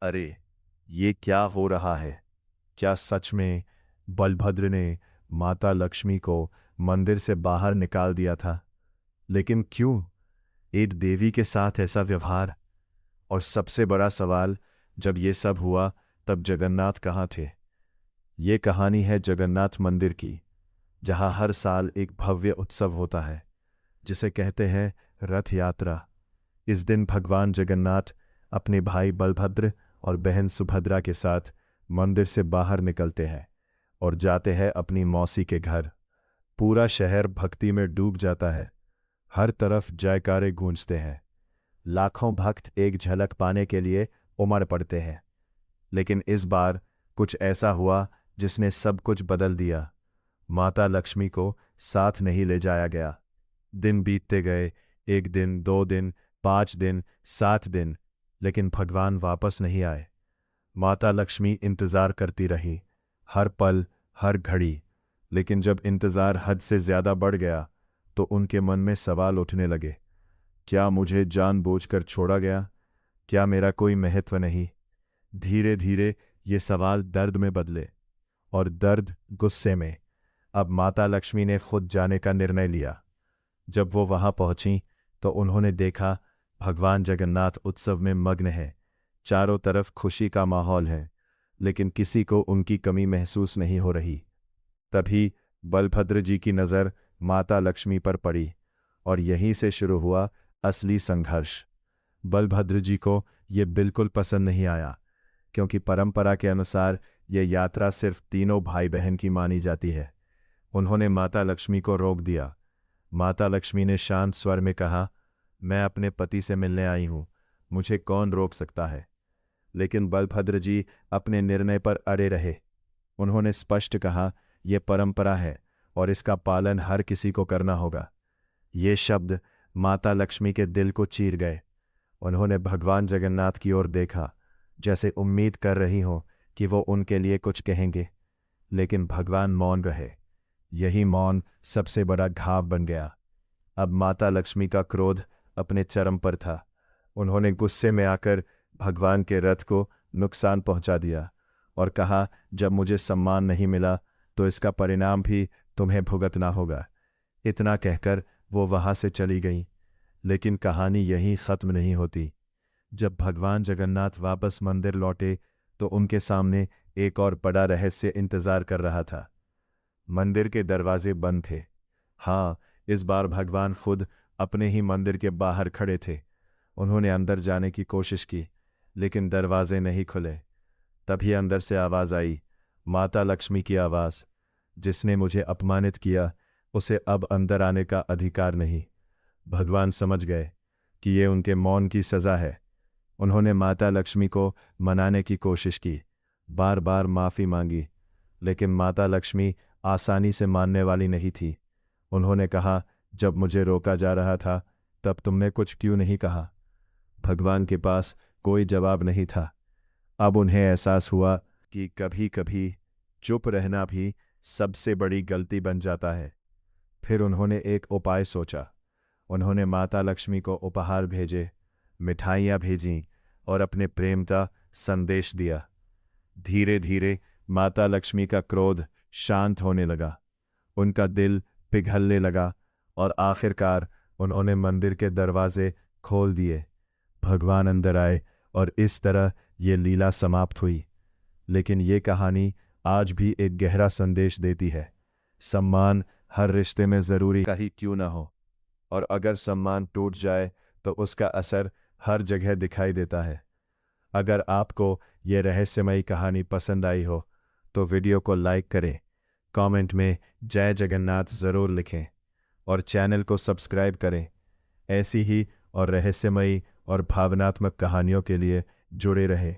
अरे, ये क्या हो रहा है? क्या सच में बलभद्र ने माता लक्ष्मी को मंदिर से बाहर निकाल दिया था? लेकिन क्यों एक देवी के साथ ऐसा व्यवहार? और सबसे बड़ा सवाल, जब ये सब हुआ तब जगन्नाथ कहाँ थे? ये कहानी है जगन्नाथ मंदिर की, जहाँ हर साल एक भव्य उत्सव होता है, जिसे कहते हैं रथ यात्रा। इस दिन भगवान जगन्नाथ अपने भाई बलभद्र और बहन सुभद्रा के साथ मंदिर से बाहर निकलते हैं और जाते हैं अपनी मौसी के घर। पूरा शहर भक्ति में डूब जाता है। हर तरफ जयकारे गूंजते हैं। लाखों भक्त एक झलक पाने के लिए उमड़ पड़ते हैं। लेकिन इस बार कुछ ऐसा हुआ जिसने सब कुछ बदल दिया। माता लक्ष्मी को साथ नहीं ले जाया गया। दिन बीतते गए, 1 दिन, 2 दिन, 5 दिन, 7 दिन, लेकिन भगवान वापस नहीं आए। माता लक्ष्मी इंतजार करती रही, हर पल, हर घड़ी। लेकिन जब इंतजार हद से ज्यादा बढ़ गया तो उनके मन में सवाल उठने लगे। क्या मुझे जानबूझकर छोड़ा गया? क्या मेरा कोई महत्व नहीं? धीरे धीरे ये सवाल दर्द में बदले, और दर्द गुस्से में। अब माता लक्ष्मी ने खुद जाने का निर्णय लिया। जब वो वहां पहुंची तो उन्होंने देखा भगवान जगन्नाथ उत्सव में मग्न है। चारों तरफ खुशी का माहौल है, लेकिन किसी को उनकी कमी महसूस नहीं हो रही। तभी बलभद्र जी की नज़र माता लक्ष्मी पर पड़ी, और यहीं से शुरू हुआ असली संघर्ष। बलभद्र जी को ये बिल्कुल पसंद नहीं आया, क्योंकि परंपरा के अनुसार ये यात्रा सिर्फ तीनों भाई बहन की मानी जाती है। उन्होंने माता लक्ष्मी को रोक दिया। माता लक्ष्मी ने शांत स्वर में कहा, मैं अपने पति से मिलने आई हूं, मुझे कौन रोक सकता है? लेकिन बलभद्र जी अपने निर्णय पर अड़े रहे। उन्होंने स्पष्ट कहा, यह परंपरा है और इसका पालन हर किसी को करना होगा। ये शब्द माता लक्ष्मी के दिल को चीर गए। उन्होंने भगवान जगन्नाथ की ओर देखा, जैसे उम्मीद कर रही हो कि वो उनके लिए कुछ कहेंगे। लेकिन भगवान मौन रहे। यही मौन सबसे बड़ा घाव बन गया। अब माता लक्ष्मी का क्रोध अपने चरम पर था। उन्होंने गुस्से में आकर भगवान के रथ को नुकसान पहुंचा दिया और कहा, जब मुझे सम्मान नहीं मिला तो इसका परिणाम भी तुम्हें भुगतना होगा। इतना कहकर वो वहां से चली गईं। लेकिन कहानी यहीं खत्म नहीं होती। जब भगवान जगन्नाथ वापस मंदिर लौटे तो उनके सामने एक और बड़ा रहस्य इंतजार कर रहा था। मंदिर के दरवाजे बंद थे। हाँ, इस बार भगवान खुद अपने ही मंदिर के बाहर खड़े थे। उन्होंने अंदर जाने की कोशिश की, लेकिन दरवाजे नहीं खुले। तभी अंदर से आवाज आई, माता लक्ष्मी की आवाज, जिसने मुझे अपमानित किया उसे अब अंदर आने का अधिकार नहीं। भगवान समझ गए कि ये उनके मौन की सजा है। उन्होंने माता लक्ष्मी को मनाने की कोशिश की, बार बार माफी मांगी, लेकिन माता लक्ष्मी आसानी से मानने वाली नहीं थी। उन्होंने कहा, जब मुझे रोका जा रहा था तब तुमने कुछ क्यों नहीं कहा? भगवान के पास कोई जवाब नहीं था। अब उन्हें एहसास हुआ कि कभी कभी चुप रहना भी सबसे बड़ी गलती बन जाता है। फिर उन्होंने एक उपाय सोचा। उन्होंने माता लक्ष्मी को उपहार भेजे, मिठाइयाँ भेजीं और अपने प्रेम का संदेश दिया। धीरे धीरे माता लक्ष्मी का क्रोध शांत होने लगा। उनका दिल पिघलने लगा और आखिरकार उन्होंने मंदिर के दरवाजे खोल दिए। भगवान अंदर आए और इस तरह ये लीला समाप्त हुई। लेकिन ये कहानी आज भी एक गहरा संदेश देती है। सम्मान हर रिश्ते में ज़रूरी का ही क्यों ना हो, और अगर सम्मान टूट जाए तो उसका असर हर जगह दिखाई देता है। अगर आपको ये रहस्यमयी कहानी पसंद आई हो तो वीडियो को लाइक करें, कमेंट में जय जगन्नाथ ज़रूर लिखें और चैनल को सब्सक्राइब करें। ऐसी ही और रहस्यमयी और भावनात्मक कहानियों के लिए जुड़े रहें।